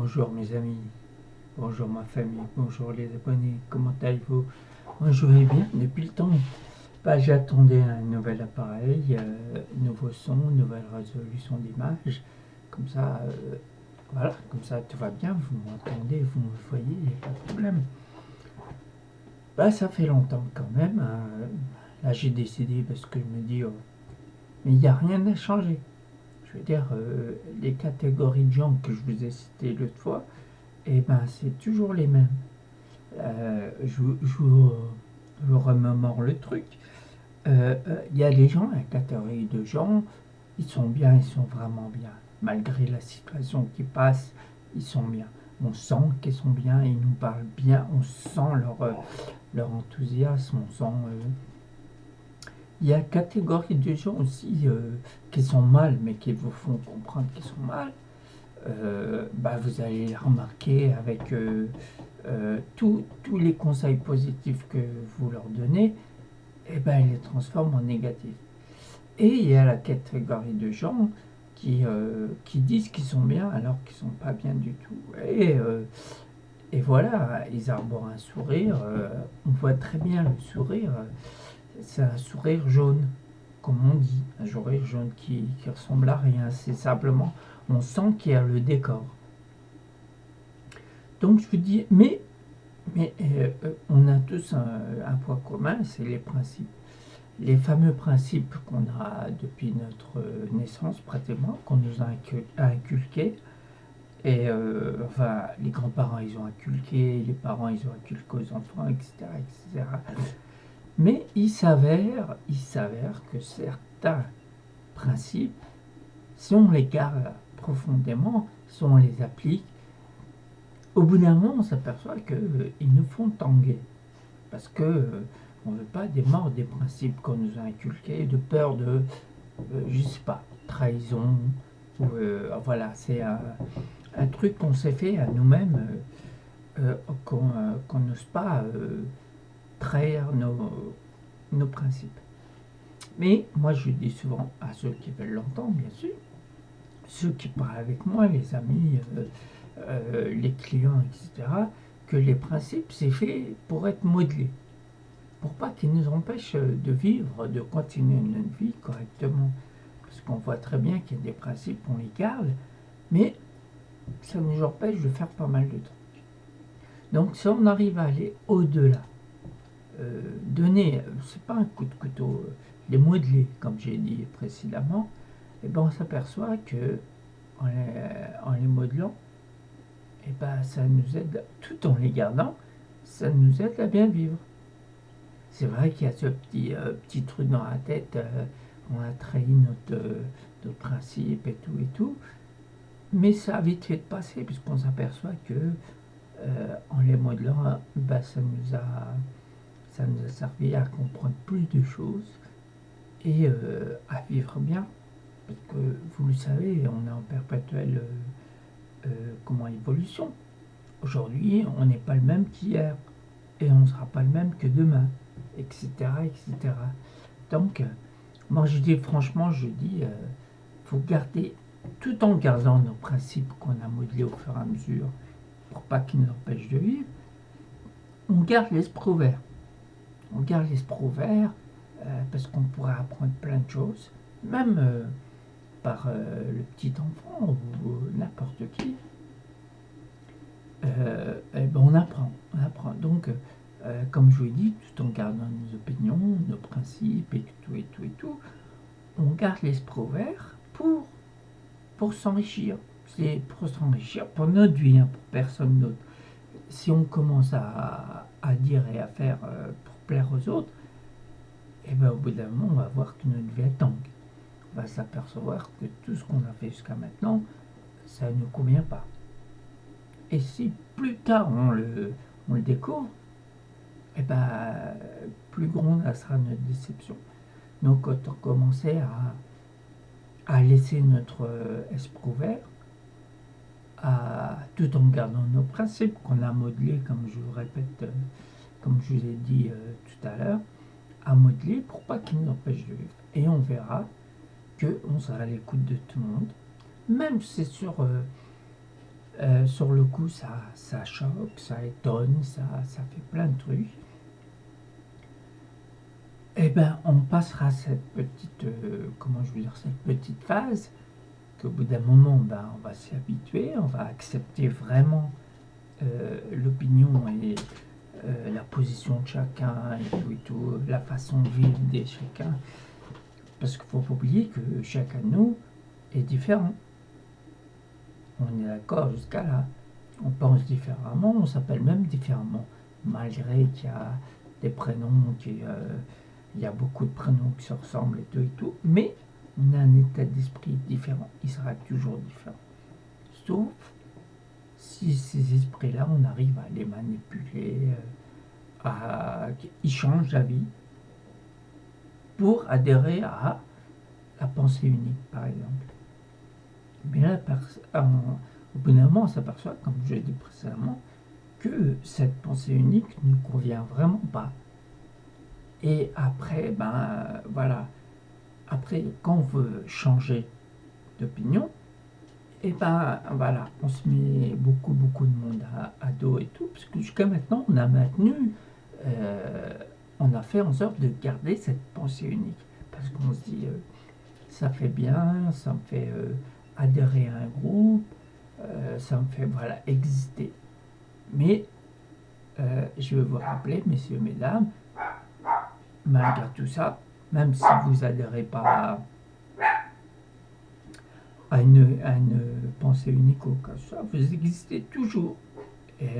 Bonjour mes amis, bonjour ma famille, bonjour les abonnés, comment allez-vous? Moi je vais bien depuis le temps. J'attendais un nouvel appareil, nouveau son, nouvelle résolution d'image. Comme ça, voilà, comme ça tout va bien, vous m'entendez, vous me voyez, il n'y a pas de problème. Ça fait longtemps quand même, hein. Là j'ai décidé parce que je me dis, mais il n'y a rien à changer. Je veux dire, les catégories de gens que je vous ai citées l'autre fois, et ben c'est toujours les mêmes. Je vous remémore le truc. Il y a des gens, la catégorie de gens, ils sont bien, ils sont vraiment bien. Malgré la situation qui passe, ils sont bien. On sent qu'ils sont bien, ils nous parlent bien, on sent leur enthousiasme, on sent... Il y a catégorie de gens aussi qui sont mal, mais qui vous font comprendre qu'ils sont mal. Vous allez les remarquer avec tous les conseils positifs que vous leur donnez, ils les transforment en négatifs. Et il y a la catégorie de gens qui disent qu'ils sont bien alors qu'ils ne sont pas bien du tout. Et voilà, ils arborent un sourire, on voit très bien le sourire, c'est un sourire jaune, comme on dit, un sourire jaune qui ressemble à rien, c'est simplement, on sent qu'il y a le décor. Donc je vous dis, mais on a tous un point commun, c'est les principes. Les fameux principes qu'on a depuis notre naissance, pratiquement, qu'on nous a inculqués. Et les grands-parents, ils ont inculqué, les parents, ils ont inculqué aux enfants, etc., etc. Mais il s'avère que certains principes, si on les garde profondément, si on les applique, au bout d'un moment, on s'aperçoit qu'ils nous font tanguer. Parce que on ne veut pas des morts des principes qu'on nous a inculqués, de peur de, je sais pas, trahison. Ou, voilà, c'est un truc qu'on s'est fait à nous-mêmes, qu'on n'ose pas trahir nos principes. Mais moi, je dis souvent à ceux qui veulent l'entendre, bien sûr, ceux qui parlent avec moi, les amis, les clients, etc., que les principes, c'est fait pour être modelés, pour pas qu'ils nous empêchent de vivre, de continuer notre vie correctement. Parce qu'on voit très bien qu'il y a des principes, on les garde, mais ça nous empêche de faire pas mal de trucs. Donc si on arrive à aller au-delà, donner, c'est pas un coup de couteau, les modeler, comme j'ai dit précédemment, on s'aperçoit que en les modelant, ça nous aide, tout en les gardant, ça nous aide à bien vivre. C'est vrai qu'il y a ce petit truc dans la tête, on a trahi notre principe et tout, mais ça a vite fait de passer, puisqu'on s'aperçoit que en les modelant, ça nous a servi à comprendre plus de choses et à vivre bien. Parce que vous le savez, on est en perpétuelle évolution. Aujourd'hui, on n'est pas le même qu'hier et on ne sera pas le même que demain, etc. etc. Donc, moi je dis franchement, faut garder, tout en gardant nos principes qu'on a modelés au fur et à mesure, pour pas qu'ils nous empêchent de vivre, on garde l'esprit ouvert. On garde l'esprit ouvert parce qu'on pourrait apprendre plein de choses, même par le petit enfant ou n'importe qui. On apprend. Donc, comme je vous ai dit, tout en gardant nos opinions, nos principes et tout, on garde l'esprit ouvert pour s'enrichir. C'est pour s'enrichir pour notre vie, hein, pour personne d'autre. Si on commence à dire et à faire pour plaire aux autres, au bout d'un moment, on va voir que notre vie est tangue. On va s'apercevoir que tout ce qu'on a fait jusqu'à maintenant, ça ne nous convient pas. Et si plus tard on le découvre, plus grande sera notre déception. Donc autant commencer à laisser notre esprit ouvert, tout en gardant nos principes qu'on a modelés, comme je vous répète, comme je vous ai dit tout à l'heure, à modeler pour pas qu'ils nous empêchent de vivre. Et on verra qu'on sera à l'écoute de tout le monde, même si c'est sur Sur le coup, ça choque, ça étonne, ça fait plein de trucs. Eh ben, on passera cette petite, comment je veux dire, cette petite phase, qu'au bout d'un moment, ben, on va s'y habituer, on va accepter vraiment l'opinion et la position de chacun et tout, la façon de vivre de chacun. Parce qu'il ne faut pas oublier que chacun de nous est différent. On est d'accord jusqu'à là. On pense différemment, on s'appelle même différemment. Malgré qu'il y a des prénoms, il y a beaucoup de prénoms qui se ressemblent et tout. Mais on a un état d'esprit différent. Il sera toujours différent. Sauf si ces esprits-là, on arrive à les manipuler, ils changent d'avis pour adhérer à la pensée unique, par exemple. Mais là, au bout d'un moment, on s'aperçoit, comme je l'ai dit précédemment, que cette pensée unique ne nous convient vraiment pas. Et après, ben voilà, après, quand on veut changer d'opinion, et ben voilà, on se met beaucoup de monde à dos et tout, parce que jusqu'à maintenant, on a maintenu, on a fait en sorte de garder cette pensée unique, parce qu'on se dit, ça fait bien, ça me fait adhérer à un groupe, ça me fait voilà exister. Mais je veux vous rappeler, messieurs, mesdames, malgré tout ça, même si vous adhérez pas à une pensée unique ou quoi que ce soit, vous existez toujours et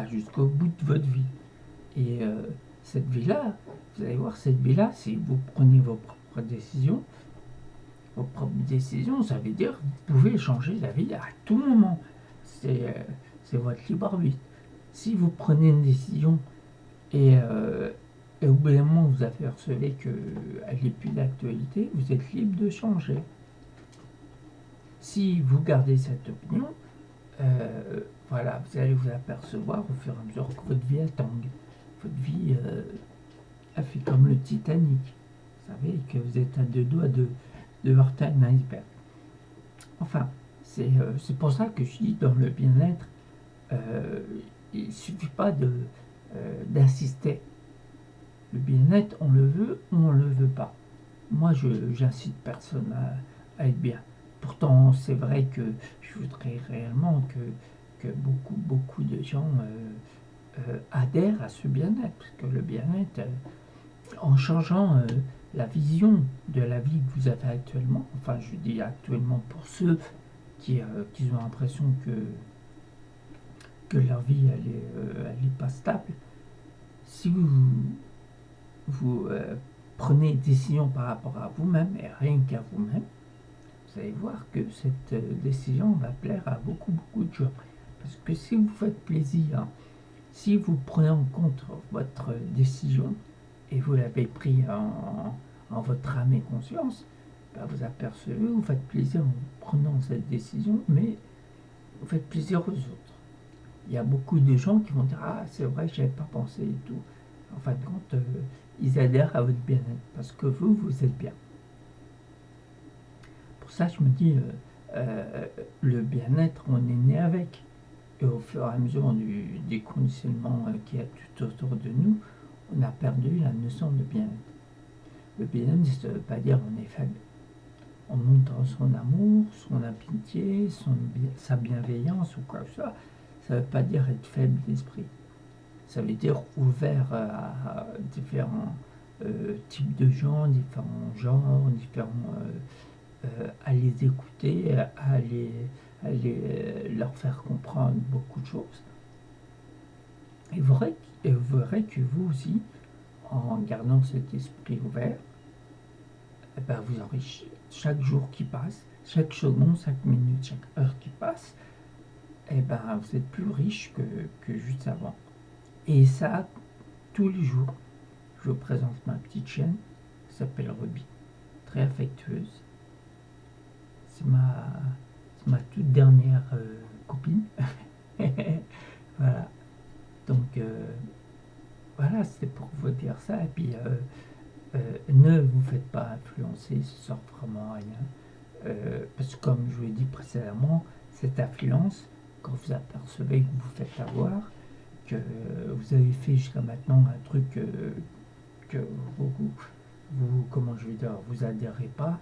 jusqu'au bout de votre vie. Et cette vie-là, vous allez voir, cette vie-là, si vous prenez vos propres décisions, ça veut dire que vous pouvez changer la vie à tout moment. C'est votre libre arbitre. Si vous prenez une décision et au bout d'un moment vous apercevez qu'elle n'est plus d'actualité, vous êtes libre de changer. Si vous gardez cette opinion, voilà, vous allez vous apercevoir au fur et à mesure que votre vie elle tangue. Votre vie elle fait comme le Titanic. Vous savez que vous êtes à deux doigts de heurter un iceberg. Enfin, c'est pour ça que je dis dans le bien-être, il ne suffit pas d'insister. Le bien-être, on le veut ou on ne le veut pas. Moi, j'incite personne à être bien. Pourtant, c'est vrai que je voudrais réellement que beaucoup de gens adhèrent à ce bien-être. Parce que le bien-être, en changeant la vision de la vie que vous avez actuellement, enfin je dis actuellement pour ceux qui ont l'impression que leur vie elle est pas stable, si vous prenez une décision par rapport à vous-même et rien qu'à vous-même, vous allez voir que cette décision va plaire à beaucoup de gens. Parce que si vous faites plaisir, si vous prenez en compte votre décision et vous l'avez pris en votre âme et conscience, vous apercevez, vous faites plaisir en prenant cette décision, mais vous faites plaisir aux autres. Il y a beaucoup de gens qui vont dire « Ah, c'est vrai, je n'avais pas pensé et tout ». En fin de compte, ils adhèrent à votre bien-être parce que vous êtes bien. Pour ça, je me dis, le bien-être, on est né avec. Et au fur et à mesure du conditionnement qu'il y a tout autour de nous, on a perdu la notion de bien-être. Le bien-être, ça ne veut pas dire on est faible. On montre son amour, son amitié, sa bienveillance ou quoi que ce soit. Ça ne veut pas dire être faible d'esprit. Ça veut dire ouvert à différents types de gens, différents genres, à les écouter, à leur faire comprendre beaucoup de choses. Et vous verrez que vous aussi, en gardant cet esprit ouvert, vous enrichissez chaque jour qui passe, chaque seconde, chaque minute, chaque heure qui passe, vous êtes plus riche que juste avant. Et ça, tous les jours, je vous présente ma petite chienne, qui s'appelle Ruby, très affectueuse. C'est ma toute dernière copine. Voilà. Donc, voilà, c'était pour vous dire ça. Et puis, ne vous faites pas influencer, ça sert vraiment à rien. Parce que comme je vous l'ai dit précédemment, cette influence, quand vous apercevez que vous vous faites avoir, que vous avez fait jusqu'à maintenant un truc que comment je vais dire, vous adhérez pas,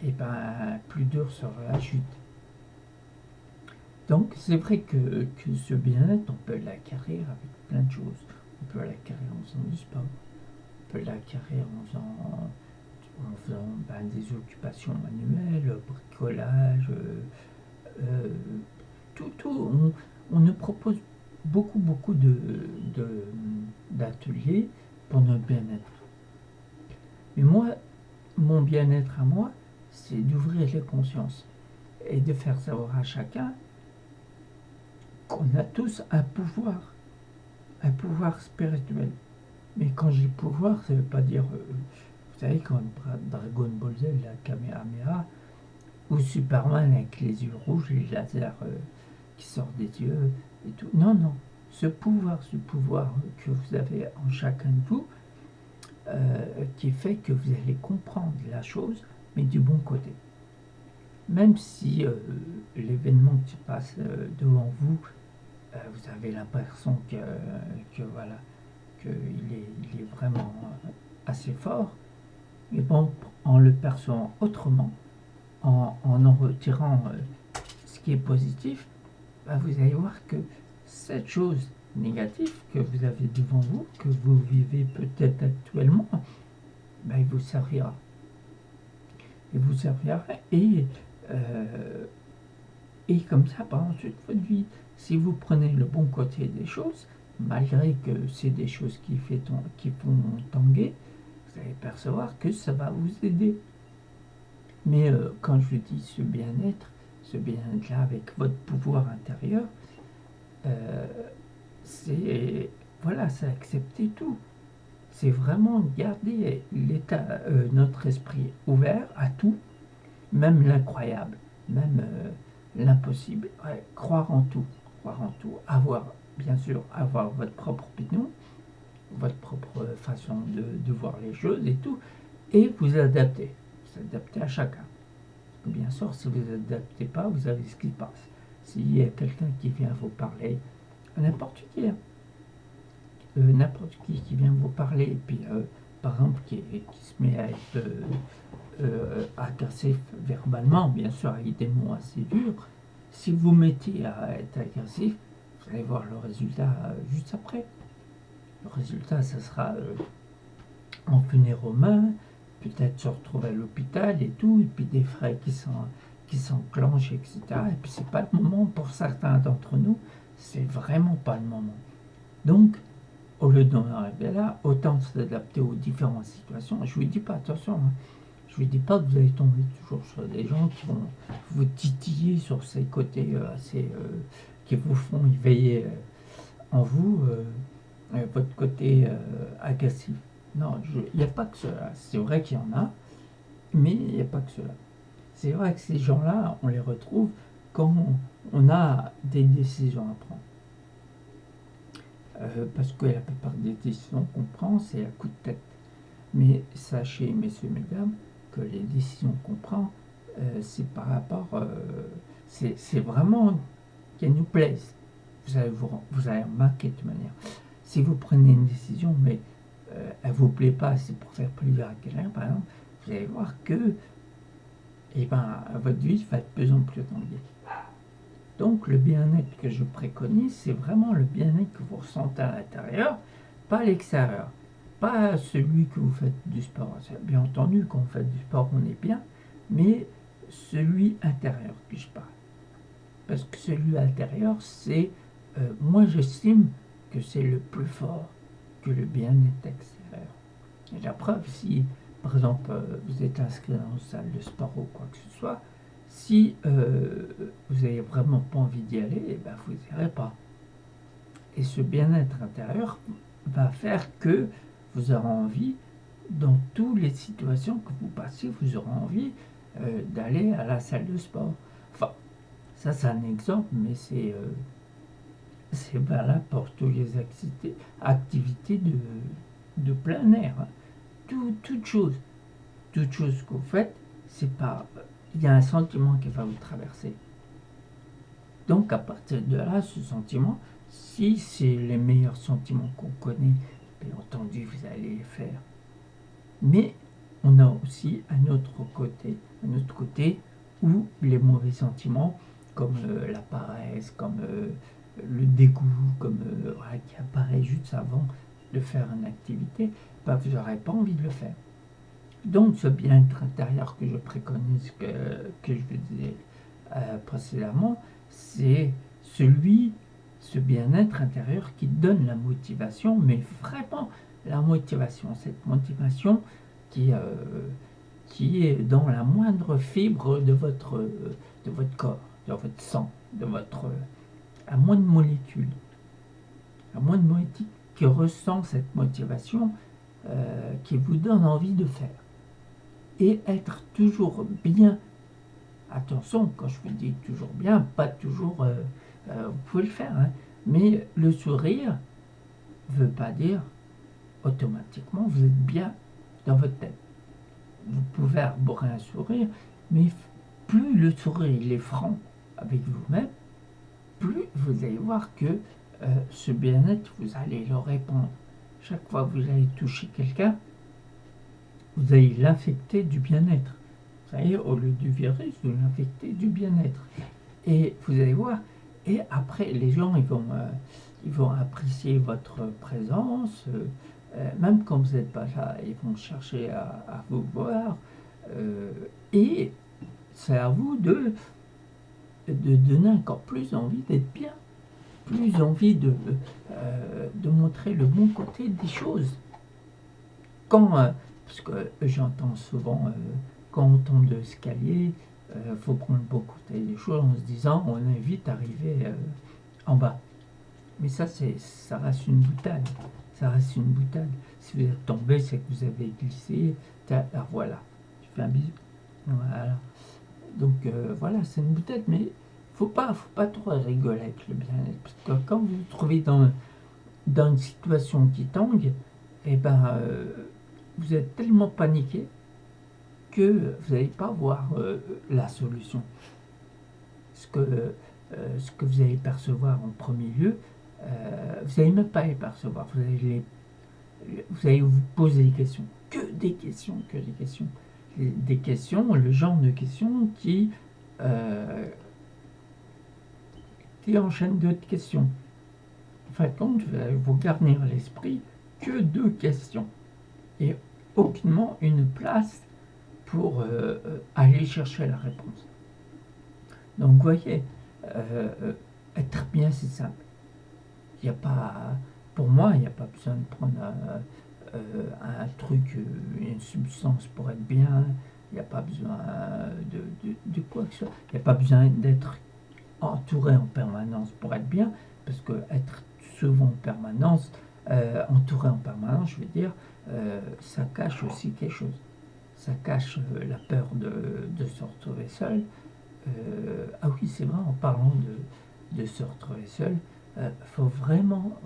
et ben plus dur sera la chute. Donc c'est vrai que ce bien-être, on peut l'acquérir avec plein de choses. On peut l'acquérir en faisant du sport, on peut l'acquérir en faisant des occupations manuelles, bricolage, euh, on nous propose beaucoup d'ateliers pour notre bien-être. Mais moi, mon bien-être à moi, c'est d'ouvrir les consciences et de faire savoir à chacun qu'on a tous un pouvoir spirituel. Mais quand je dis pouvoir, ça ne veut pas dire, vous savez, quand Dragon Ball Z, la Kamehameha, ou Superman avec les yeux rouges, les lasers qui sortent des yeux et tout. Non, non. Ce pouvoir que vous avez en chacun de vous, qui fait que vous allez comprendre la chose, mais du bon côté. Même si l'événement qui se passe devant vous, vous avez l'impression voilà, qu'il est vraiment assez fort, mais bon, en le percevant autrement, en retirant ce qui est positif, vous allez voir que cette chose négative que vous avez devant vous, que vous vivez peut-être actuellement, il vous servira. Il vous servira et comme ça, par ensuite votre vie, si vous prenez le bon côté des choses, malgré que c'est des choses qui font tanguer, vous allez percevoir que ça va vous aider. Mais quand je dis ce bien-être-là avec votre pouvoir intérieur, c'est accepter tout. C'est vraiment garder notre esprit ouvert à tout, même l'incroyable, même l'impossible. Ouais, croire en tout, bien sûr, avoir votre propre opinion, votre propre façon de voir les choses et tout, et vous adapter à chacun. Bien sûr, si vous ne vous adaptez pas, vous savez ce qui se passe. S'il y a quelqu'un qui vient vous parler, n'importe qui vient vous parler, et puis par exemple qui se met à être agressif verbalement, bien sûr avec des mots assez durs, si vous mettez à être agressif, vous allez voir le résultat juste après. Le résultat, ça sera en punir aux mains, peut-être se retrouver à l'hôpital et tout, et puis des frais qui s'enclenchent, etc. Et puis c'est pas le moment pour certains d'entre nous, c'est vraiment pas le moment. Donc, au lieu d'en arriver là, autant s'adapter aux différentes situations. Je vous dis pas, attention, je vous dis pas que vous allez tomber toujours sur des gens qui vont vous titiller sur ces côtés qui vous font éveiller en vous votre côté agressif. Non, il n'y a pas que cela. C'est vrai qu'il y en a, mais il n'y a pas que cela. C'est vrai que ces gens-là, on les retrouve quand on a des décisions à prendre. Parce que la plupart des décisions qu'on prend, c'est à coup de tête. Mais sachez, messieurs, mesdames, que les décisions qu'on prend, c'est par rapport... c'est vraiment qu'elles nous plaisent. Vous allez remarquer de toute manière. Si vous prenez une décision, mais elle ne vous plaît pas, c'est pour faire plaisir à quelqu'un, par exemple, vous allez voir que votre vie va être de plus en plus tanguée. Donc le bien-être que je préconise, c'est vraiment le bien-être que vous ressentez à l'intérieur, pas à l'extérieur. Pas celui que vous faites du sport. Bien entendu, quand vous faites du sport, on est bien, mais celui intérieur que je parle. Parce que celui intérieur, c'est... moi, j'estime que c'est le plus fort que le bien-être extérieur. Et la preuve, si, par exemple, vous êtes inscrit dans une salle de sport ou quoi que ce soit, si vous n'avez vraiment pas envie d'y aller, vous n'y irez pas. Et ce bien-être intérieur va faire que vous aurez envie, dans toutes les situations que vous passez, vous aurez envie d'aller à la salle de sport. Enfin, ça c'est un exemple, mais c'est valable pour toutes les activités de plein air. Hein. Toute chose que vous faites, c'est pas... Il y a un sentiment qui va vous traverser. Donc à partir de là, ce sentiment, si c'est les meilleurs sentiments qu'on connaît, bien entendu, vous allez les faire. Mais on a aussi un autre côté où les mauvais sentiments, comme la paresse, comme le dégoût, comme voilà, qui apparaît juste avant de faire une activité, ben, vous n'aurez pas envie de le faire. Donc ce bien-être intérieur que je préconise, que je vous disais précédemment, c'est ce bien-être intérieur qui donne la motivation, mais vraiment la motivation, cette motivation qui, euh, qui est dans la moindre fibre de votre corps, de votre sang, à moins de molécules, qui ressent cette motivation, qui vous donne envie de faire. Et être toujours bien. Attention, quand je vous dis toujours bien, pas toujours, vous pouvez le faire, hein, mais le sourire ne veut pas dire automatiquement vous êtes bien dans votre tête. Vous pouvez arborer un sourire, mais plus le sourire il est franc avec vous-même, plus vous allez voir que ce bien-être, vous allez le répandre. Chaque fois que vous allez toucher quelqu'un, vous allez l'infecter du bien-être. Vous savez, au lieu du virus, vous l'infectez du bien-être. Et vous allez voir, et après, les gens, ils vont apprécier votre présence, même quand vous n'êtes pas là, ils vont chercher à vous voir. Et c'est à vous de donner encore plus envie d'être bien, plus envie de montrer le bon côté des choses. Parce que j'entends souvent, quand on tombe de l'escalier, faut prendre beaucoup des choses en se disant on est vite arrivé en bas. Mais ça reste une boutade. Ça reste une boutade. Si vous êtes tombé, c'est que vous avez glissé. Alors voilà, je fais un bisou. Voilà. Donc voilà, c'est une boutade, mais faut pas trop rigoler avec le bien-être. Parce que quand vous vous trouvez dans une situation qui tangue, et ben vous êtes tellement paniqué que vous n'allez pas voir la solution. Ce que vous allez percevoir en premier lieu, vous n'allez même pas les percevoir. Vous allez vous poser des questions. Que des questions. Des questions, le genre de questions qui enchaînent d'autres questions. En fin de compte, vous allez vous garnir l'esprit que de questions. Et aucunement une place pour aller chercher la réponse. Donc vous voyez, être bien c'est simple. Il n'y a pas, pour moi, il n'y a pas besoin de prendre un truc, une substance pour être bien. Il n'y a pas besoin de quoi que ce soit. Il n'y a pas besoin d'être entouré en permanence pour être bien, parce que être souvent en permanence, entouré en permanence, je veux dire, ça cache aussi quelque chose. Ça cache la peur de se retrouver seul. Ah oui, c'est vrai, en parlant de se retrouver seul, faut vraiment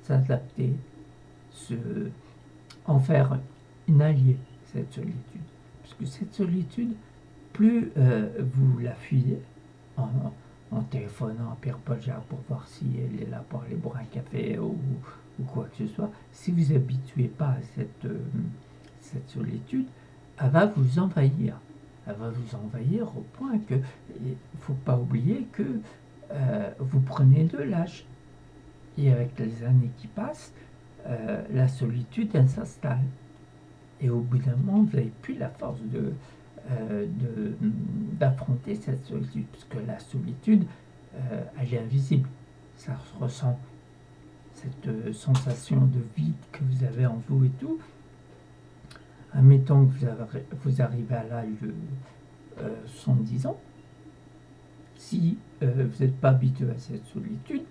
s'adapter, en faire une alliée, cette solitude. Parce que cette solitude, plus vous la fuyez en téléphonant à Pierre-Paul Jarre pour voir si elle est là pour aller boire un café ou quoi que ce soit, si vous vous habituez pas à cette solitude, elle va vous envahir. Elle va vous envahir au point que il ne faut pas oublier que vous prenez de l'âge. Et avec les années qui passent, la solitude, elle s'installe. Et au bout d'un moment, vous n'avez plus la force d'affronter cette solitude. Parce que la solitude, elle est invisible. Ça se ressent. Cette sensation de vide que vous avez en vous et tout. Admettons que vous arrivez à l'âge de 70 ans. Si vous n'êtes pas habitué à cette solitude,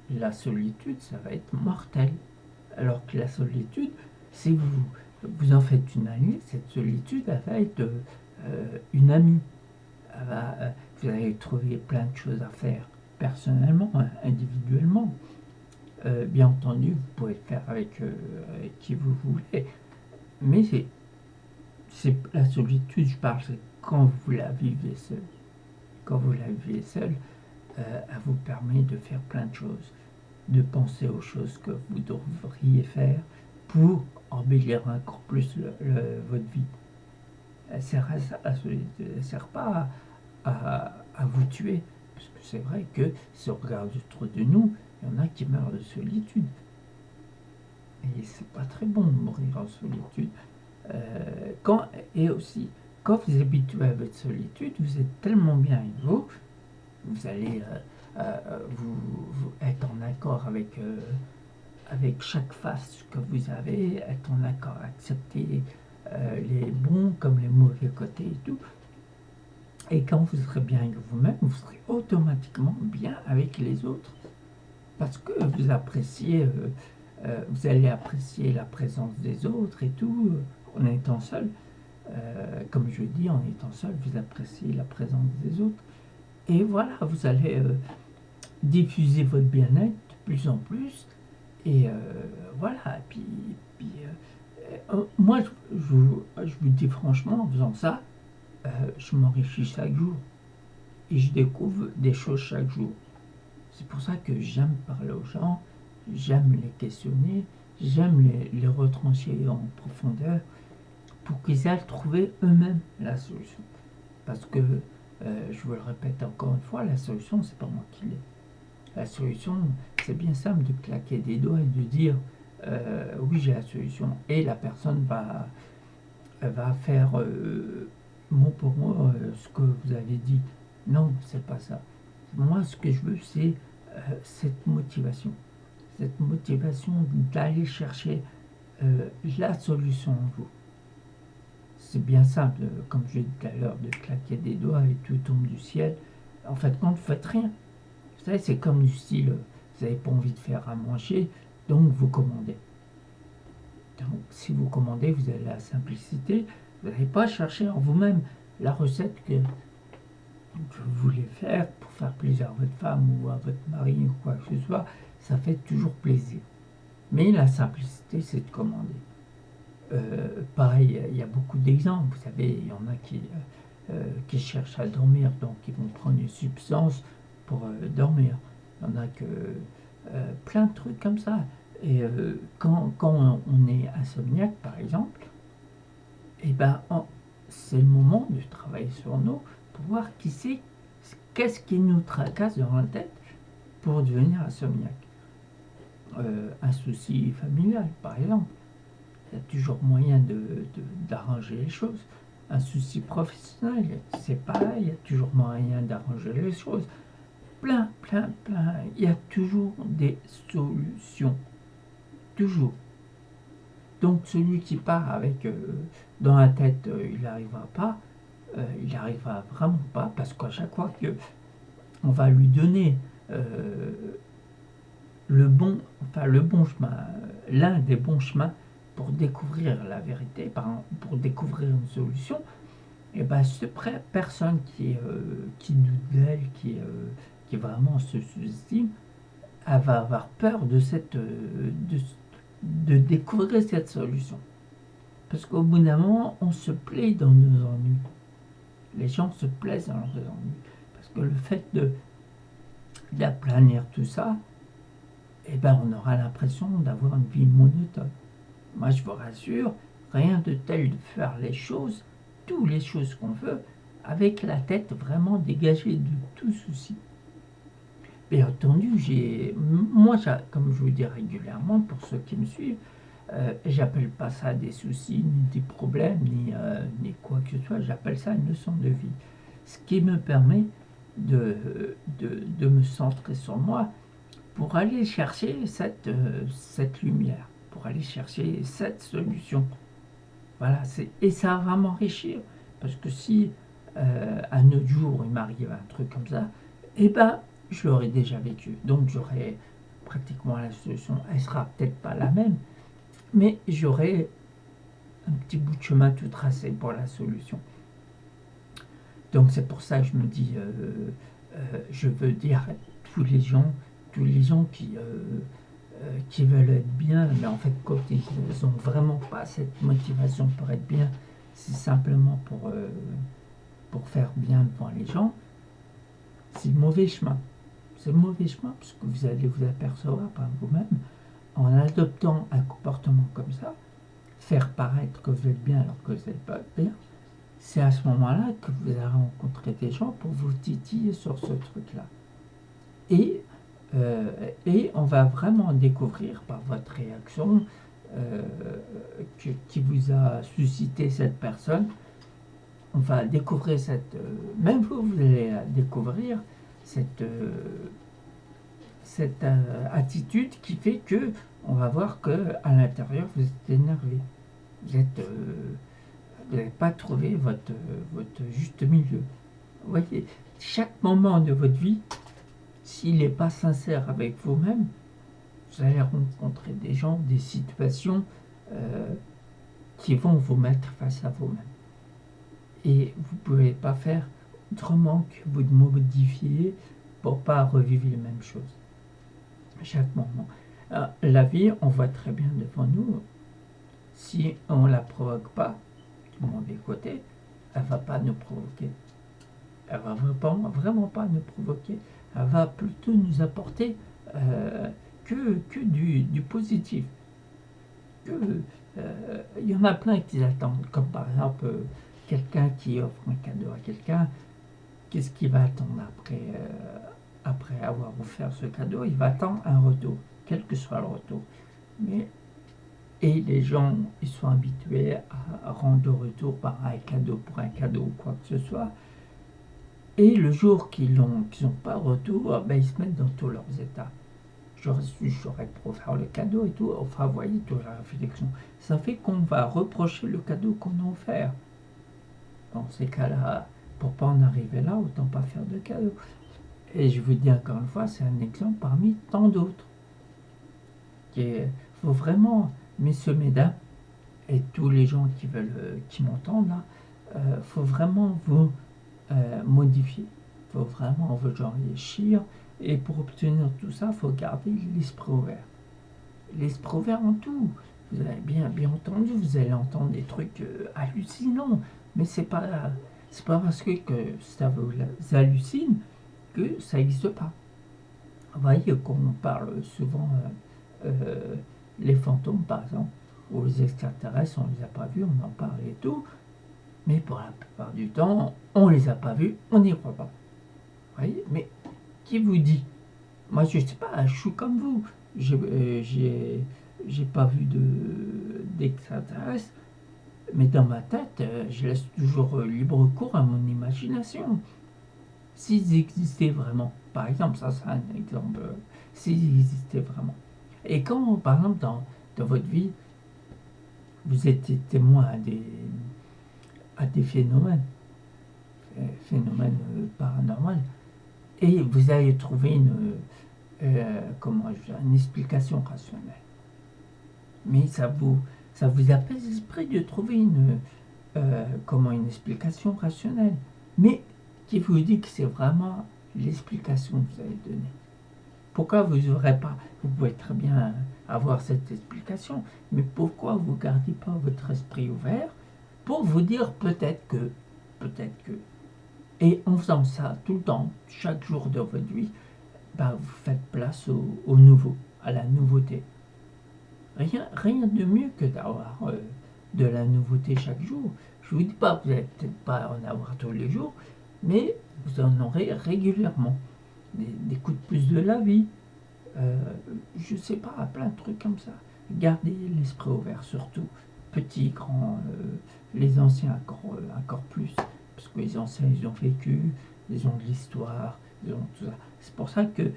la solitude, ça va être mortel. Alors que la solitude, si vous en faites une amie, cette solitude, elle va être une amie. Vous allez trouver plein de choses à faire personnellement, hein, individuellement. Bien entendu, vous pouvez le faire avec qui vous voulez. Mais c'est la solitude, je parle, c'est quand vous la vivez seul. quand vous la vivez seule, elle vous permet de faire plein de choses, de penser aux choses que vous devriez faire pour embellir encore plus votre vie. Elle sert à ça, la solitude. Elle ne sert pas à vous tuer. Parce que c'est vrai que si on regarde autour de nous, il y en a qui meurent de solitude. Et c'est pas très bon de mourir en solitude. Et aussi, quand vous habituez à votre solitude, vous êtes tellement bien avec vous allez vous être en accord avec chaque face que vous avez, être en accord, accepter les bons comme les mauvais côtés et tout. Et quand vous serez bien avec vous-même, vous serez automatiquement bien avec les autres. Parce que vous appréciez, vous allez apprécier la présence des autres et tout, en étant seul. Comme je dis, en étant seul, vous appréciez la présence des autres. Et voilà, vous allez diffuser votre bien-être de plus en plus. Et voilà, moi, je vous dis franchement, en faisant ça, je m'enrichis chaque jour. Et je découvre des choses chaque jour. C'est pour ça que j'aime parler aux gens, j'aime les questionner, j'aime les retrancher en profondeur pour qu'ils aillent trouver eux-mêmes la solution. Parce que, je vous le répète encore une fois, la solution, c'est pas moi qui l'ai. La solution, c'est bien simple de claquer des doigts et de dire oui, j'ai la solution. Et la personne va faire mot pour mot ce que vous avez dit. Non, c'est pas ça. Moi, ce que je veux, c'est cette motivation. Cette motivation d'aller chercher la solution en vous. C'est bien simple, comme je disais tout à l'heure, de claquer des doigts et tout tombe du ciel. En fait, quand vous ne faites rien, vous savez, c'est comme du style, vous n'avez pas envie de faire à manger, donc vous commandez. Donc, si vous commandez, vous avez la simplicité, vous n'allez pas chercher en vous-même la recette que vous voulez faire pour faire plaisir à votre femme ou à votre mari ou quoi que ce soit, ça fait toujours plaisir. Mais la simplicité, c'est de commander. Pareil, il y a beaucoup d'exemples. Vous savez, il y en a qui cherchent à dormir, donc ils vont prendre une substance pour dormir. Il y en a que plein de trucs comme ça. Et quand on est insomniaque, par exemple, et ben, c'est le moment de travailler sur nous pour voir qu'est-ce qui nous tracasse dans la tête pour devenir insomniaque. Un souci familial, par exemple. Il y a toujours moyen d'arranger les choses. Un souci professionnel, c'est pareil, il y a toujours moyen d'arranger les choses. Plein. Il y a toujours des solutions. Toujours. Donc celui qui part avec dans la tête, il n'arrivera pas, il n'arrivera vraiment pas, parce qu'à chaque fois que on va lui donner le bon chemin, l'un des bons chemins pour découvrir la vérité, pour découvrir une solution, et ben cette personne qui doute d'elle, qui vraiment se sous-estime, elle va avoir peur de découvrir cette solution. Parce qu'au bout d'un moment, on se plaît dans nos ennuis. Les gens se plaisent dans leurs ennuis. Parce que le fait d'aplanir tout ça, eh ben, on aura l'impression d'avoir une vie monotone. Moi, je vous rassure, rien de tel de faire les choses, toutes les choses qu'on veut, avec la tête vraiment dégagée de tout souci. Bien entendu, comme je vous dis régulièrement, pour ceux qui me suivent, j'appelle pas ça des soucis, ni des problèmes, ni quoi que ce soit, j'appelle ça une leçon de vie. Ce qui me permet de me centrer sur moi pour aller chercher cette lumière, pour aller chercher cette solution. Voilà, et ça va m'enrichir, parce que si un autre jour il m'arrive un truc comme ça, eh ben, je l'aurais déjà vécu, donc j'aurai pratiquement la solution. Elle sera peut-être pas la même, mais j'aurai un petit bout de chemin tout tracé pour la solution. Donc c'est pour ça que je me dis, je veux dire à tous les gens qui veulent être bien, mais en fait quand ils n'ont vraiment pas cette motivation pour être bien, c'est simplement pour faire bien devant les gens, c'est le mauvais chemin. C'est le mauvais chemin parce que vous allez vous apercevoir par vous-même en adoptant un comportement comme ça, faire paraître que vous êtes bien alors que vous n'êtes pas bien. C'est à ce moment-là que vous allez rencontrer des gens pour vous titiller sur ce truc-là. Et on va vraiment découvrir par votre réaction qui vous a suscité cette personne. On va découvrir même vous allez découvrir cette attitude qui fait que on va voir que à l'intérieur vous êtes énervé. Vous n'avez pas trouvé votre juste milieu. Vous voyez, chaque moment de votre vie, s'il n'est pas sincère avec vous-même, vous allez rencontrer des gens, des situations qui vont vous mettre face à vous-même. Et vous ne pouvez pas faire autrement que vous modifier pour ne pas revivre les mêmes choses. À chaque moment. La vie, on voit très bien devant nous, si on ne la provoque pas, du mauvais côté, elle ne va pas nous provoquer. Elle ne va vraiment pas nous provoquer. Elle va plutôt nous apporter que du positif. Il y en a plein qui attendent, comme par exemple quelqu'un qui offre un cadeau à quelqu'un. Qu'est-ce qu'il va attendre après avoir offert ce cadeau? Il va attendre un retour, quel que soit le retour. Et les gens, ils sont habitués à rendre le retour par un cadeau pour un cadeau ou quoi que ce soit. Et le jour qu'ils n'ont pas de retour, ben, ils se mettent dans tous leurs états. J'aurais pour faire le cadeau et tout. Enfin, vous voyez, toute la réflexion. Ça fait qu'on va reprocher le cadeau qu'on a offert. Dans ces cas-là, pour pas en arriver là, autant pas faire de cadeau. Et je vous dis encore une fois, c'est un exemple parmi tant d'autres. Il faut vraiment, messieurs, mesdames, et tous les gens qui m'entendent là, faut vraiment vous modifier. Il faut vraiment vous enrichir. Et pour obtenir tout ça, il faut garder l'esprit ouvert. L'esprit ouvert en tout. Vous avez bien entendu, vous allez entendre des trucs hallucinants. Mais c'est pas parce que ça vous hallucine que ça n'existe pas. Vous voyez qu'on parle souvent les fantômes par exemple, ou les extraterrestres, on ne les a pas vus, on en parle et tout, mais pour la plupart du temps, on ne les a pas vus, on n'y croit pas. Vous voyez, mais qui vous dit? Moi je ne sais pas, je suis comme vous, j'ai pas vu d'extraterrestres, mais dans ma tête, je laisse toujours libre cours à mon imagination. S'ils existaient vraiment, par exemple, ça c'est un exemple, s'ils existaient vraiment. Et quand, par exemple, dans votre vie, vous êtes témoin à des phénomènes paranormaux, et vous allez trouver une explication rationnelle. Mais ça vous apaise l'esprit de trouver une explication rationnelle. Mais qui vous dit que c'est vraiment l'explication que vous allez donner. Pourquoi vous n'aurez pas? Vous pouvez très bien avoir cette explication, mais pourquoi vous ne gardez pas votre esprit ouvert pour vous dire peut-être que. Et en faisant ça tout le temps, chaque jour de votre vie, vous faites place au nouveau, à la nouveauté. Rien de mieux que d'avoir de la nouveauté chaque jour. Je ne vous dis pas que vous n'allez peut-être pas en avoir tous les jours, mais vous en aurez régulièrement. Des coups de plus de la vie, je sais pas, plein de trucs comme ça. Gardez l'esprit ouvert, surtout, petits, grands, les anciens encore plus, parce que les anciens, ils ont vécu, ils ont de l'histoire, ils ont tout ça. C'est pour ça que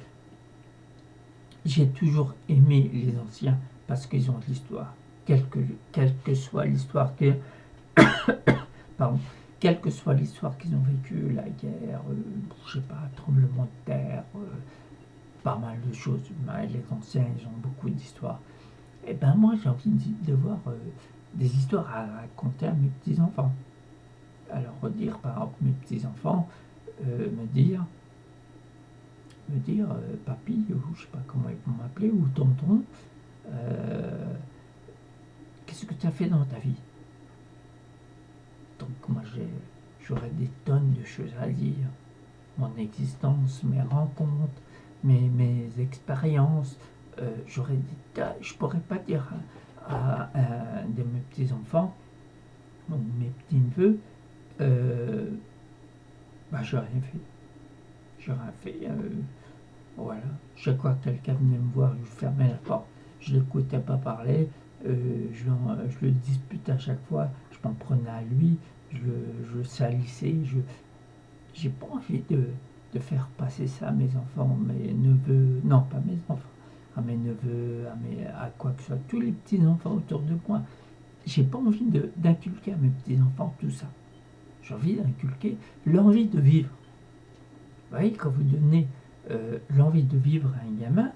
j'ai toujours aimé les anciens, parce qu'ils ont de l'histoire, quelle que soit l'histoire quelle que soit l'histoire qu'ils ont vécue, la guerre, je sais pas, tremblement de terre, pas mal de choses. Les anciens, ils ont beaucoup d'histoires. Et ben moi, j'ai envie de voir des histoires à raconter à mes petits-enfants. Alors redire, par exemple, mes petits-enfants, me dire, papy, ou je sais pas comment ils vont m'appeler, ou tonton, qu'est-ce que tu as fait dans ta vie? Donc moi, j'aurais des tonnes de choses à dire. mon existence, mes rencontres, mes expériences. J'aurais dit, je pourrais pas dire à un de mes petits-enfants ou mes petits-neveux, bah, j'ai rien fait. J'ai rien fait. Voilà. Chaque fois que quelqu'un venait me voir, je fermais la porte. Je l'écoutais pas parler. Je le disputais à chaque fois. Je m'en prenais à lui. Je le salissais. J'ai pas envie de faire passer ça à mes enfants, mes neveux. Non, pas mes enfants. À mes neveux, à quoi que ce soit. Tous les petits-enfants autour de moi. J'ai pas envie d'inculquer à mes petits-enfants tout ça. J'ai envie d'inculquer l'envie de vivre. Vous voyez, quand vous donnez l'envie de vivre à un gamin,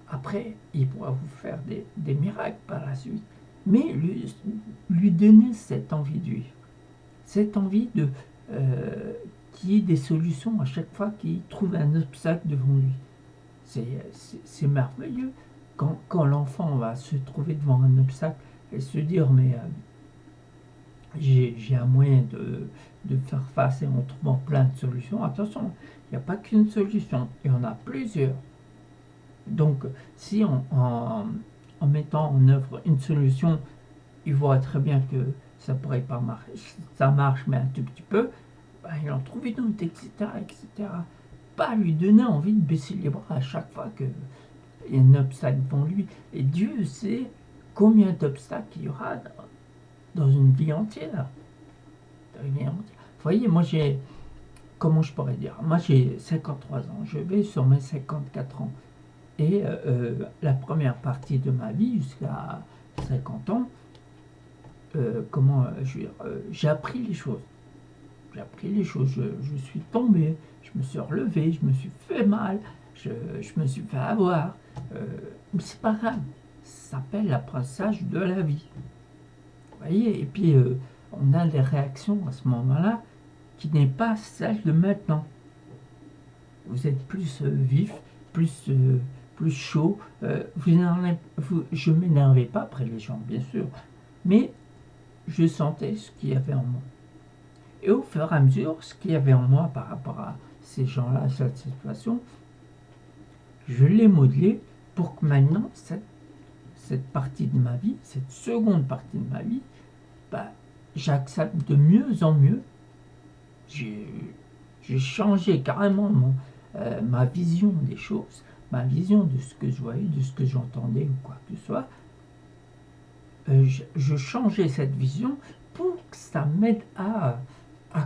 après, il pourra vous faire des miracles par la suite. Mais lui donner cette envie de vivre, cette envie qu'il y ait des solutions à chaque fois qu'il trouve un obstacle devant lui. C'est merveilleux quand l'enfant va se trouver devant un obstacle et se dire, mais j'ai un moyen de faire face et en trouvant plein de solutions. Attention, il n'y a pas qu'une solution, il y en a plusieurs. Donc, si en mettant en œuvre une solution, il voit très bien que ça pourrait pas marcher, ça marche mais un tout petit peu, ben, il en trouve une autre, etc., etc. Pas lui donner envie de baisser les bras à chaque fois qu'il y a un obstacle devant lui. Et Dieu sait combien d'obstacles il y aura dans une vie entière. Vous voyez, moi j'ai, comment je pourrais dire, moi j'ai 53 ans, je vais sur mes 54 ans. Et la première partie de ma vie, jusqu'à 50 ans, j'ai appris les choses. J'ai appris les choses, je suis tombé, je me suis relevé, je me suis fait mal, je me suis fait avoir. Mais c'est pas grave, ça s'appelle l'apprentissage de la vie. Vous voyez, et puis on a des réactions à ce moment-là qui n'est pas celle de maintenant. Vous êtes plus vif, plus chaud. Je ne m'énervais pas après les gens, bien sûr, mais je sentais ce qu'il y avait en moi. Et au fur et à mesure, ce qu'il y avait en moi par rapport à ces gens-là, cette situation, je l'ai modelé pour que maintenant, cette partie de ma vie, cette seconde partie de ma vie, bah, j'accepte de mieux en mieux. J'ai changé carrément ma vision des choses, ma vision de ce que je voyais, de ce que j'entendais ou quoi que ce soit. Je changeais cette vision pour que ça m'aide à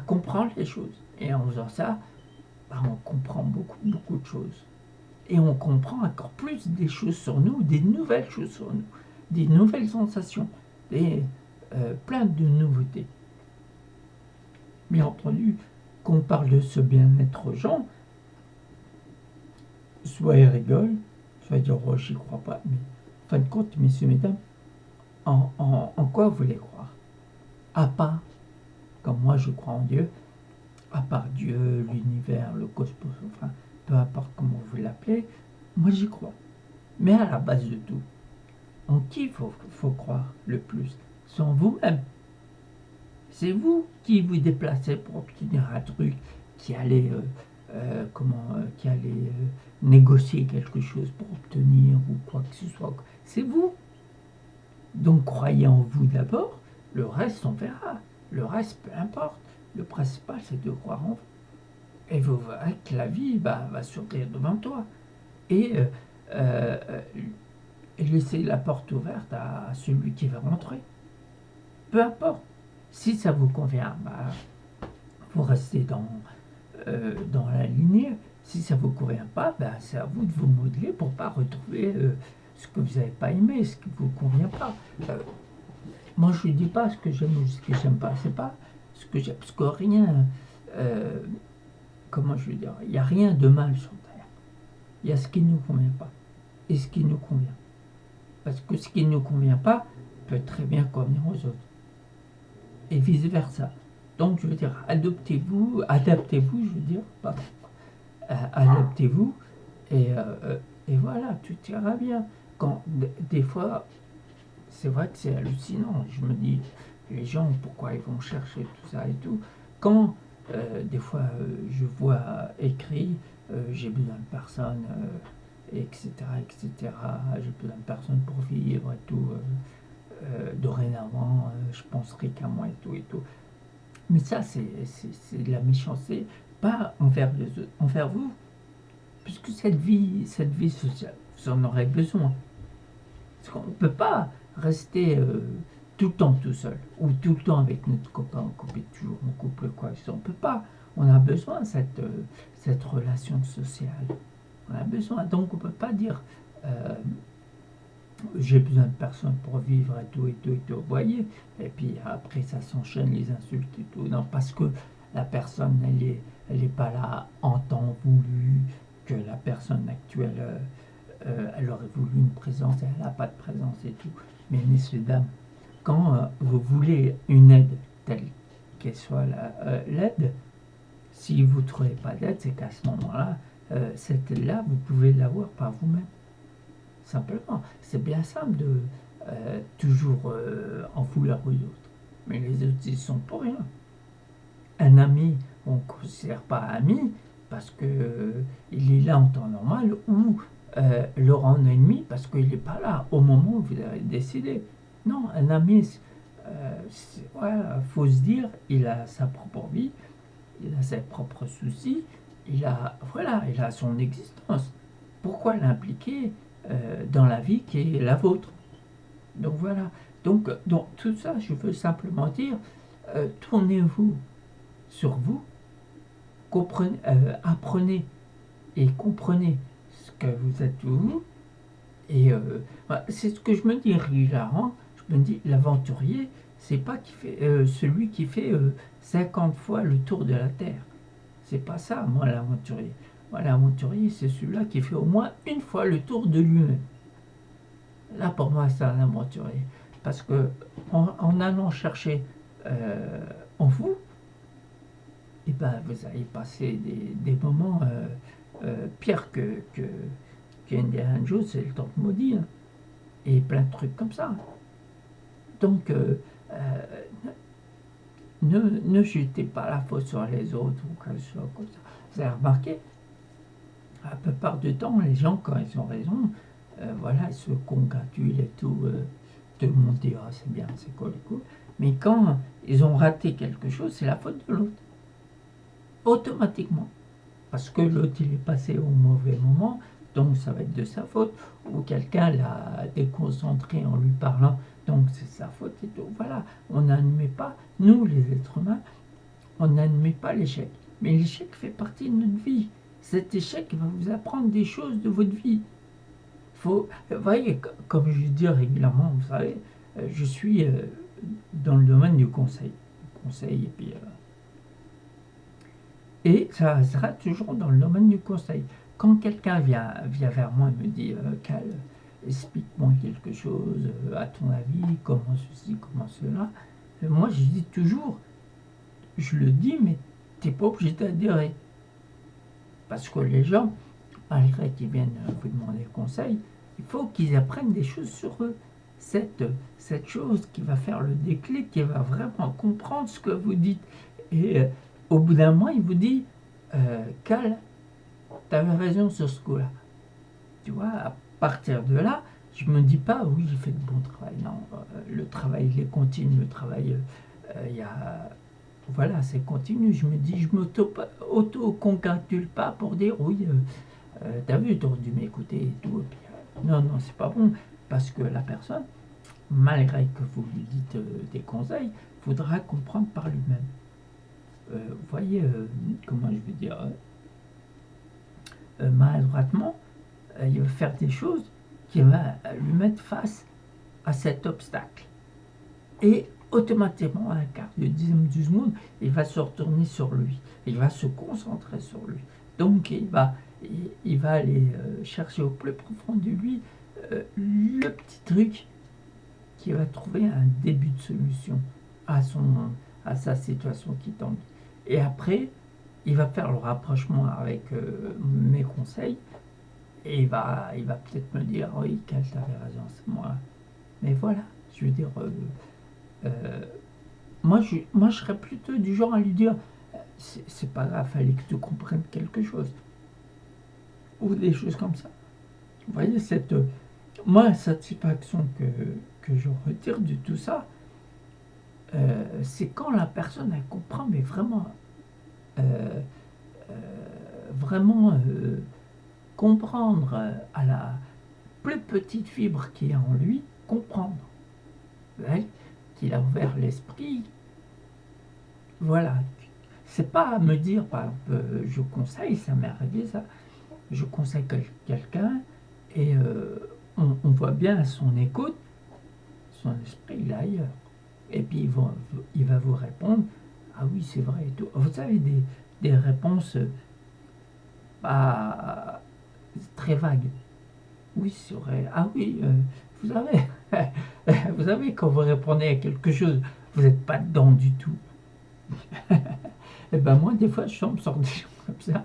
comprendre les choses. Et en faisant ça, bah, on comprend beaucoup, beaucoup de choses. Et on comprend encore plus des choses sur nous, des nouvelles choses sur nous, des nouvelles sensations, plein de nouveautés. Bien entendu, qu'on parle de ce bien-être aux gens, soit ils rigolent, soit ils disent oh, j'y crois pas. Mais en fin de compte, messieurs, mesdames, en quoi vous voulez croire? À part, comme moi je crois en Dieu, à part Dieu, l'univers, le cosmos, enfin, peu importe comment vous l'appelez, moi j'y crois. Mais à la base de tout, en qui il faut croire le plus? C'est en vous-même. C'est vous qui vous déplacez pour obtenir un truc qui allait, négocier quelque chose pour obtenir ou quoi que ce soit. C'est vous. Donc croyez en vous d'abord, le reste on verra. Le reste, peu importe. Le principal, c'est de croire en vous. Et vous verrez que la vie va s'ouvrir devant toi. Et laisser la porte ouverte à celui qui va rentrer. Peu importe. Si ça vous convient, bah, vous restez dans la lignée. Si ça ne vous convient pas, bah, c'est à vous de vous modeler pour ne pas retrouver ce que vous n'avez pas aimé, ce qui ne vous convient pas. Moi, je ne dis pas ce que j'aime ou ce que j'aime pas. C'est pas ce que j'aime. Parce que rien, comment je veux dire, il n'y a rien de mal sur Terre. Il y a ce qui ne nous convient pas et ce qui nous convient. Parce que ce qui ne nous convient pas peut très bien convenir aux autres. Et vice-versa. Donc, je veux dire, adaptez-vous, je veux dire, pardon. Adaptez-vous et voilà, tout ira bien. Des fois, c'est vrai que c'est hallucinant. Je me dis, les gens, pourquoi ils vont chercher tout ça et tout. Quand Des fois, je vois écrit, j'ai besoin de personne, etc., etc. J'ai besoin de personne pour vivre et tout. Dorénavant, je penserai qu'à moi et tout et tout. Mais ça, c'est de la méchanceté, pas envers les autres, envers vous, puisque cette vie sociale, vous en aurez besoin. Parce qu'on ne peut pas rester tout le temps tout seul, ou tout le temps avec notre copain, en copine, toujours en couple, quoi. On ne peut pas. On a besoin de cette relation sociale. On a besoin. Donc on ne peut pas dire euh, j'ai besoin de personne pour vivre et tout et tout et tout. Vous voyez. Et puis après ça s'enchaîne les insultes et tout. Non, parce que la personne elle est pas là en temps voulu, que la personne actuelle elle aurait voulu une présence et elle n'a pas de présence et tout. Mais messieurs, dames, quand vous voulez une aide telle qu'elle soit l'aide, si vous ne trouvez pas d'aide, c'est qu'à ce moment-là, cette aide-là, vous pouvez l'avoir par vous-même. Simplement. C'est bien simple de toujours en vouloir aux autres. Mais les autres, ils sont pour rien. Un ami, on ne considère pas ami parce que il est là en temps normal ou le rend ennemi parce qu'il n'est pas là au moment où vous avez décidé. Non, un ami, voilà, faut se dire, il a sa propre vie, il a ses propres soucis, voilà, il a son existence. Pourquoi l'impliquer dans la vie qui est la vôtre? Donc voilà. Donc tout ça, je veux simplement dire, tournez-vous sur vous, apprenez et comprenez ce que vous êtes vous. Et c'est ce que je me dis régulièrement. Je me dis, l'aventurier, c'est pas qui fait, celui qui fait 50 fois le tour de la Terre. C'est pas ça, moi, l'aventurier. Moi, l'aventurier, c'est celui-là qui fait au moins une fois le tour de lui-même. Là, pour moi, c'est un aventurier. Parce que en allant chercher en vous, et ben, vous allez passer des moments pires qu'Indiana Jones, c'est le temple maudit, hein, et plein de trucs comme ça. Donc, ne jetez pas la faute sur les autres ou quelque chose comme ça. Vous avez remarqué, la plupart du temps, les gens, quand ils ont raison, voilà, ils se congratulent et tout. Tout le monde dit, ah, c'est bien, c'est cool, cool. Mais quand ils ont raté quelque chose, c'est la faute de l'autre. Automatiquement. Parce que l'autre, il est passé au mauvais moment, donc ça va être de sa faute. Ou quelqu'un l'a déconcentré en lui parlant, donc c'est sa faute et tout. Voilà, on n'admet pas, nous les êtres humains, on n'admet pas l'échec. Mais l'échec fait partie de notre vie. Cet échec va vous apprendre des choses de votre vie. Vous voyez, comme je dis régulièrement, vous savez, je suis dans le domaine du conseil. Conseil et ça sera toujours dans le domaine du conseil. Quand quelqu'un vient vers moi et me dit Cal, explique-moi quelque chose, à ton avis, comment ceci, comment cela, moi je dis toujours, je le dis, mais tu n'es pas obligé d'adhérer. Parce que les gens, malgré qu'ils viennent vous demander conseil, il faut qu'ils apprennent des choses sur eux. Cette chose qui va faire le déclic, qui va vraiment comprendre ce que vous dites. Et au bout d'un mois, il vous dit Cal, tu avais raison sur ce coup-là. Tu vois, à partir de là, je me dis pas oui, j'ai fait de bon travail. Non, le travail, il est continu. Le travail, il y a. Voilà, c'est continu. Je me dis, je m'auto-congratule pas pour dire oui, t'as vu, t'aurais dû m'écouter et tout. Et puis, non, non, c'est pas bon. Parce que la personne, malgré que vous lui dites des conseils, voudra comprendre par lui-même. Vous voyez, comment je veux dire, maladroitement, il va faire des choses qui vont lui mettre face à cet obstacle. Et automatiquement, à un quart de dixième du seconde, il va se retourner sur lui. Il va se concentrer sur lui. Donc, il va aller chercher au plus profond de lui le petit truc qui va trouver un début de solution à sa situation qui tombe. Et après, il va faire le rapprochement avec mes conseils et il va peut-être me dire oui, Cal, t'avais raison, c'est moi. Mais voilà, je veux dire, moi je serais plutôt du genre à lui dire c'est pas grave, fallait que tu comprennes quelque chose. Ou des choses comme ça. Vous voyez, moi, la satisfaction que je retire de tout ça, c'est quand la personne, elle comprend, mais vraiment, euh, vraiment comprendre à la plus petite fibre qu'il y a en lui, comprendre. Vous voyez, qu'il a ouvert l'esprit. Voilà. C'est pas à me dire, par exemple, je conseille, ça m'est arrivé ça, je conseille quelqu'un et on voit bien à son écoute, son esprit il est ailleurs. Et puis il va vous répondre, ah oui c'est vrai et tout. Vous savez, des réponses pas très vagues. Oui c'est vrai, ah oui, vous savez, vous savez quand vous répondez à quelque chose, vous n'êtes pas dedans du tout. Et ben moi des fois je tombe sur des gens comme ça.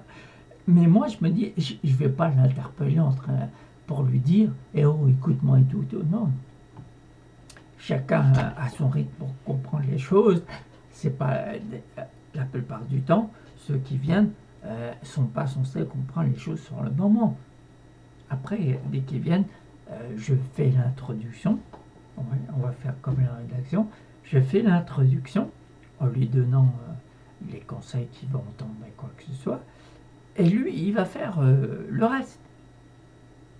Mais moi, je me dis, je ne vais pas l'interpeller pour lui dire, eh oh, écoute-moi et tout, tout. Non. Chacun a son rythme pour comprendre les choses. C'est pas la plupart du temps, ceux qui viennent sont pas censés comprendre les choses sur le moment. Après, dès qu'ils viennent, je fais l'introduction. On va faire comme la rédaction. Je fais l'introduction en lui donnant les conseils qu'il va entendre et quoi que ce soit. Et lui, il va faire le reste.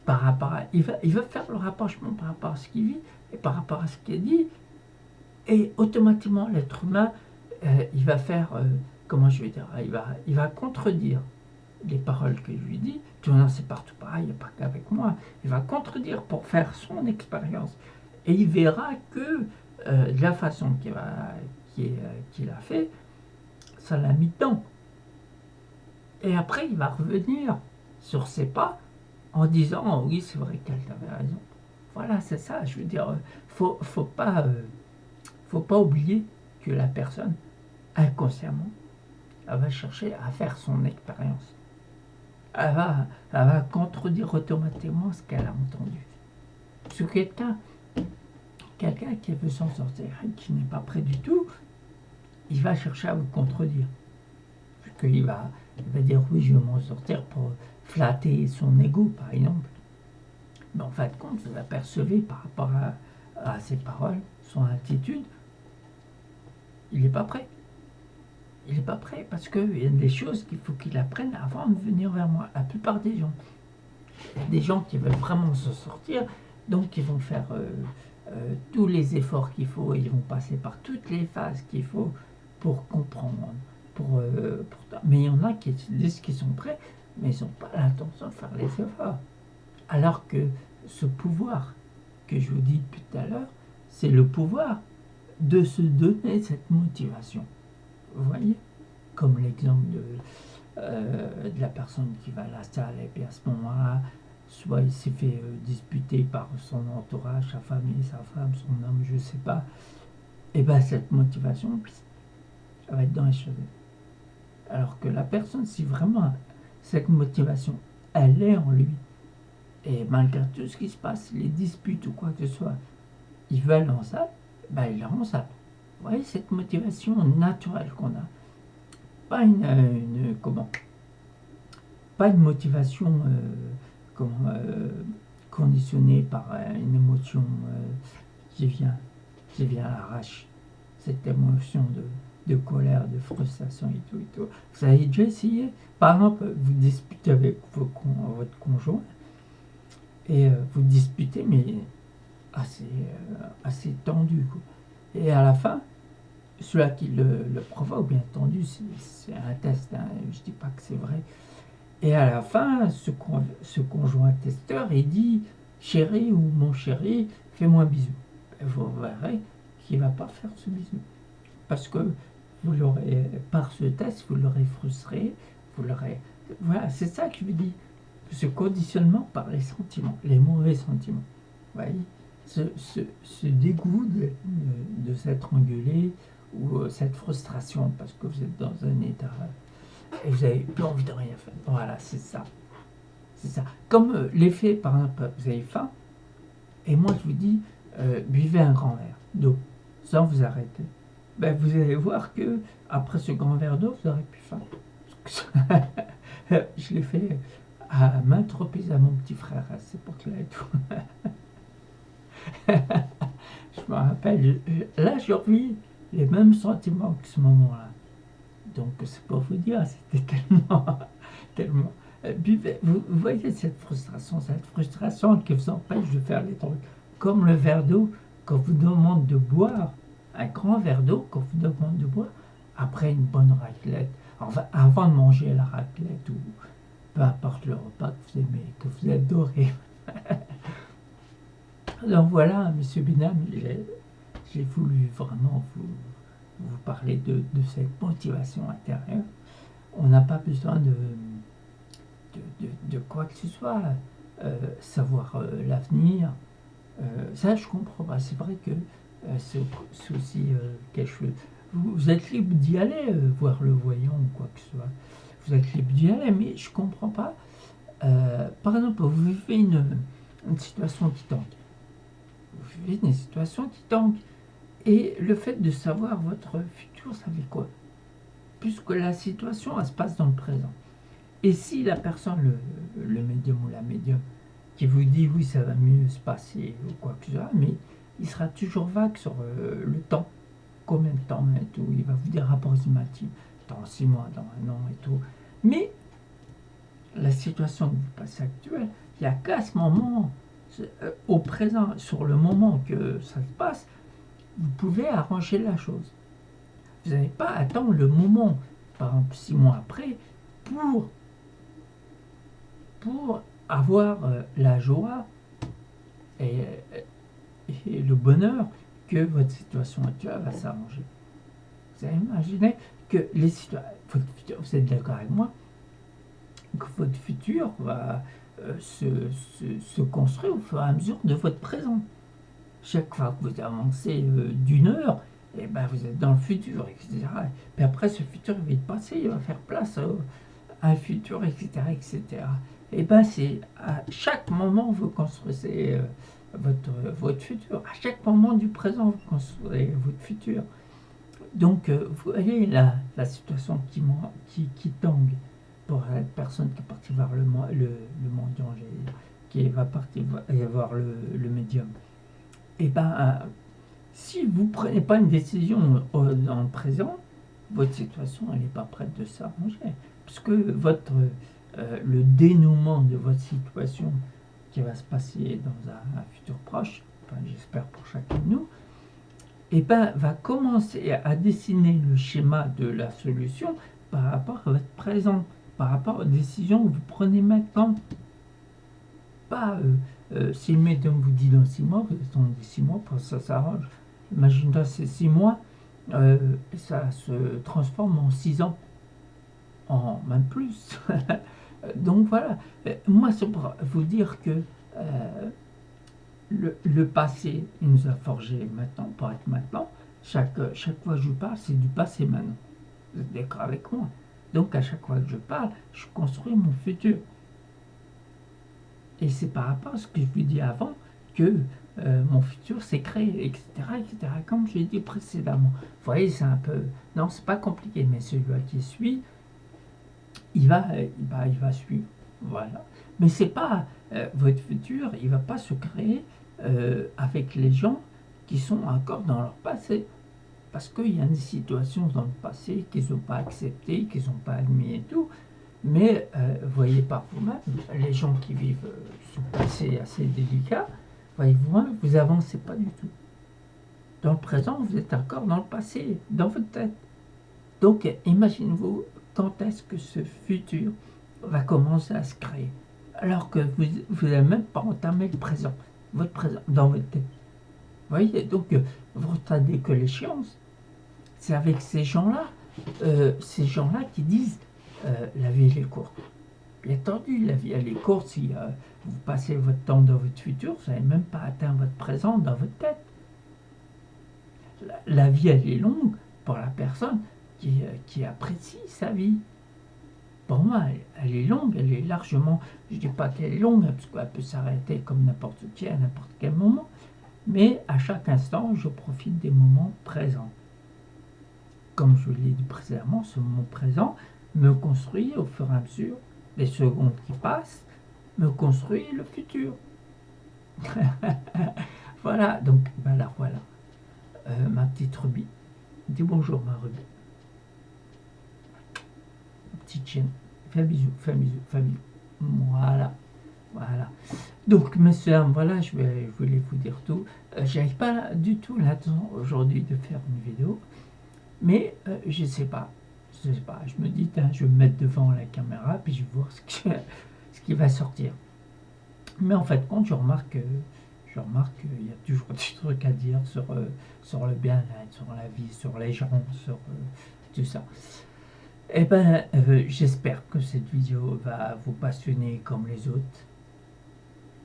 Par rapport à, il va faire le rapprochement par rapport à ce qu'il vit et par rapport à ce qui est dit. Et automatiquement, l'être humain, il va faire, comment je vais dire, il va contredire les paroles que je lui dis. Tu vois, c'est partout pareil, il n'y a pas qu'avec moi. Il va contredire pour faire son expérience. Et il verra que de la façon qu'il a fait, ça l'a mis dedans. Et après, il va revenir sur ses pas en disant oh, oui, c'est vrai qu'elle avait raison. Voilà, c'est ça. Je veux dire, faut pas oublier que la personne, inconsciemment, elle va chercher à faire son expérience. Elle va contredire automatiquement ce qu'elle a entendu. Parce que quelqu'un qui veut s'en sortir et qui n'est pas prêt du tout, il va chercher à vous contredire. Parce qu'il va dire oui, je vais m'en sortir pour flatter son ego, par exemple. Mais en fin de compte, vous apercevez par rapport à ses paroles, son attitude, il n'est pas prêt. Il n'est pas prêt parce qu'il y a des choses qu'il faut qu'il apprenne avant de venir vers moi. La plupart des gens. Il y a des gens qui veulent vraiment se sortir, donc ils vont faire tous les efforts qu'il faut, ils vont passer par toutes les phases qu'il faut pour comprendre. Mais il y en a qui disent qu'ils sont prêts, mais ils n'ont pas l'intention de faire les efforts. Alors que ce pouvoir que je vous dis depuis tout à l'heure, c'est le pouvoir de se donner cette motivation. Vous voyez, comme l'exemple de la personne qui va à la salle et puis à ce moment-là, soit il s'est fait disputer par son entourage, sa famille, sa femme, son homme, je ne sais pas, et bien cette motivation, ça va être dans les cheveux. Alors que la personne, si vraiment cette motivation, elle est en lui, et malgré tout ce qui se passe, les disputes ou quoi que ce soit, il veut aller en salle, ben il est en salle. Vous voyez cette motivation naturelle qu'on a. Pas pas une motivation conditionnée par une émotion qui vient à l'arrache. Cette émotion de colère, de frustration et tout et tout. Vous avez déjà essayé? Par exemple, vous disputez avec votre conjoint et vous disputez, mais assez tendu, quoi. Et à la fin, celui qui le provoque, bien entendu, c'est un test, hein, je ne dis pas que c'est vrai. Et à la fin, ce conjoint testeur, il dit chérie ou mon chéri, fais-moi un bisou. Et vous verrez qu'il ne va pas faire ce bisou. Parce que vous l'aurez, par ce test, vous l'aurez frustré, vous l'aurez. Voilà, c'est ça que je vous dis. Ce conditionnement par les sentiments, les mauvais sentiments. Vous voyez, ce dégoût de s'être engueulé ou cette frustration parce que vous êtes dans un état et vous n'avez plus envie de rien faire. Voilà, c'est ça. C'est ça. Comme l'effet, par exemple, vous avez faim, et moi je vous dis, buvez un grand verre d'eau, sans vous arrêter. ben, vous allez voir que après ce grand verre d'eau, vous aurez plus faim. Je l'ai fait à maintes reprises à mon petit frère à cette époque-là et tout. Je me rappelle, là, je revis les mêmes sentiments que ce moment-là. Donc, c'est pour vous dire, c'était tellement, tellement. Vous voyez cette frustration qui vous empêche de faire les trucs. Comme le verre d'eau, quand vous demande de boire, un grand verre d'eau, quand vous demande de boire, après une bonne raclette, enfin, avant de manger la raclette, ou peu importe le repas que vous aimez, que vous adorez. Donc voilà, Monsieur Binam, j'ai voulu vraiment vous parler de cette motivation intérieure. On n'a pas besoin de quoi que ce soit, savoir l'avenir. Ça, je comprends pas. C'est vrai que c'est aussi quelque chose. Vous êtes libre d'y aller, voir le voyant ou quoi que ce soit. Vous êtes libre d'y aller, mais je comprends pas. Par exemple, vous vivez une situation qui tangue. Vous vivez une situation qui tangue. Et le fait de savoir votre futur, ça fait quoi? Puisque la situation, elle se passe dans le présent. Et si la personne, le médium ou la médium, qui vous dit oui, ça va mieux se passer ou quoi que ce soit, mais il sera toujours vague sur le temps, combien de temps et tout, il va vous dire approximatif, dans 6 mois, dans 1 an et tout. Mais la situation que vous passez actuelle, il n'y a qu'à ce moment, au présent, sur le moment que ça se passe, vous pouvez arranger la chose. Vous n'avez pas à attendre le moment, par exemple 6 mois après, pour avoir la joie et le bonheur que votre situation actuelle va s'arranger. Vous avez imaginé que les situations, vous êtes d'accord avec moi, que votre futur va se construire au fur et à mesure de votre présent. Chaque fois que vous avancez d'une heure, et ben vous êtes dans le futur, etc. Puis après, ce futur il va être passé, il va faire place à un futur, etc., etc. Et ben c'est à chaque moment vous construisez votre futur. À chaque moment du présent, vous construisez votre futur. Donc, vous voyez la situation qui tangue pour la personne qui est partie vers le mendiant, qui va partir voir le médium. Et ben, si vous ne prenez pas une décision dans le présent, votre situation elle n'est pas prête de s'arranger. Puisque le dénouement de votre situation qui va se passer dans un futur proche, enfin, j'espère pour chacun de nous, et ben, va commencer à dessiner le schéma de la solution par rapport à votre présent, par rapport aux décisions que vous prenez maintenant. Pas si le médium vous dit dans 6 mois, vous attendez 6 mois pour que ça s'arrange. Imaginez ces 6 mois, ça se transforme en 6 ans, en même plus. Donc voilà, moi c'est pour vous dire que le passé, il nous a forgé maintenant, pour être maintenant. Chaque fois que je parle, c'est du passé maintenant. Vous êtes d'accord avec moi? Donc à chaque fois que je parle, je construis mon futur. Et c'est par rapport à ce que je vous dis avant que mon futur s'est créé, etc., etc., comme je l'ai dit précédemment. Vous voyez, c'est un peu... Non, c'est pas compliqué, mais celui-là qui suit, il va suivre. Voilà. Mais c'est pas... votre futur, il va pas se créer avec les gens qui sont encore dans leur passé. Parce qu'il y a des situations dans le passé qu'ils n'ont pas acceptées, qu'ils n'ont pas admis et tout. Mais voyez par vous-même, les gens qui vivent ce passé assez délicat, voyez-vous, vous avancez pas du tout. Dans le présent, vous êtes encore dans le passé, dans votre tête. Donc, imaginez-vous quand est-ce que ce futur va commencer à se créer, alors que vous n'avez même pas entamé le présent, votre présent, dans votre tête. Vous voyez, donc, vous attendez que l'échéance. C'est avec ces gens-là qui disent la vie elle est courte. Bien entendu, la vie elle est courte si vous passez votre temps dans votre futur, vous n'avez même pas atteint votre présent dans votre tête. La vie elle est longue pour la personne qui apprécie sa vie. Pour moi, elle est longue, elle est largement, je ne dis pas qu'elle est longue, parce qu'elle peut s'arrêter comme n'importe qui à n'importe quel moment, mais à chaque instant, je profite des moments présents. comme je l'ai dit précédemment, ce moment présent me construit au fur et à mesure, les secondes qui passent, me construit le futur. Voilà, donc voilà, voilà. Ma petite rubis. Dis bonjour ma rubis. Petite chienne. Fais un bisou, fais un bisou, fais un bisou. Voilà, voilà. Donc, messieurs, voilà, je voulais vous dire tout. J'arrive pas du tout là-dedans aujourd'hui de faire une vidéo, mais je sais pas. Je sais pas. Je me dis, je vais me mettre devant la caméra, puis je vais voir ce qui va sortir. Mais en fait, quand je remarque qu'il y a toujours des trucs à dire sur le bien-être, sur la vie, sur les gens, sur tout ça. Eh ben, j'espère que cette vidéo va vous passionner comme les autres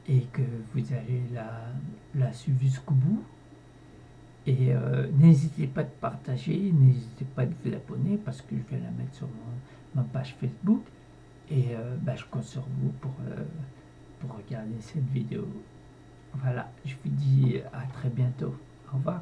et que vous allez la suivre jusqu'au bout. Et n'hésitez pas de partager, n'hésitez pas de vous abonner parce que je vais la mettre sur ma page Facebook. Et je compte sur vous pour regarder cette vidéo. Voilà, je vous dis à très bientôt. Au revoir.